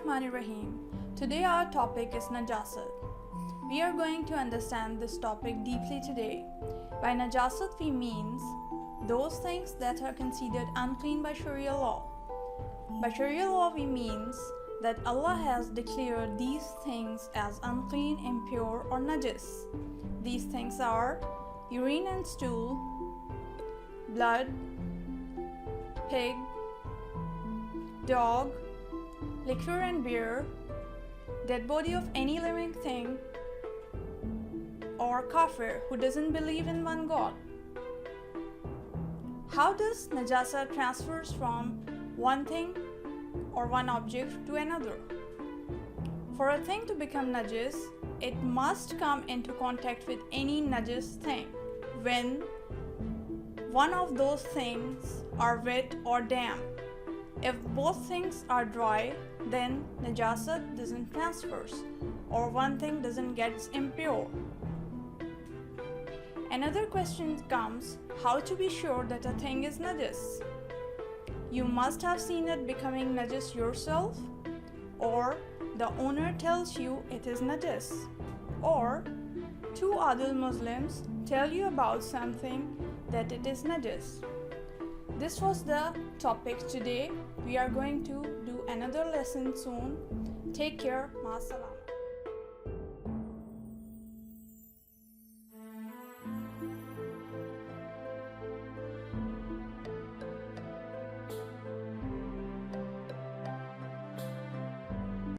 Bismillahirrahmanirrahim. Today our topic is Najasat. We are going to understand this topic deeply today. By Najasat we means those things that are considered unclean by Sharia law. By Sharia law we means that Allah has declared these things as unclean, impure or najis. These things are urine and stool, blood, pig, dog, liquor and beer, dead body of any living thing, or kafir who doesn't believe in one God. How does najasa transfers from one thing or one object to another? For a thing to become najis, it must come into contact with any najis thing. When one of those things are wet or damp, if both things are dry, then najasat doesn't transfer, or one thing doesn't get impure. Another question comes, how to be sure that a thing is najis? You must have seen it becoming najis yourself, or the owner tells you it is najis, or two other Muslims tell you about something that it is najis. This was the topic today. We are going to do another lesson soon. Take care. Ma salam.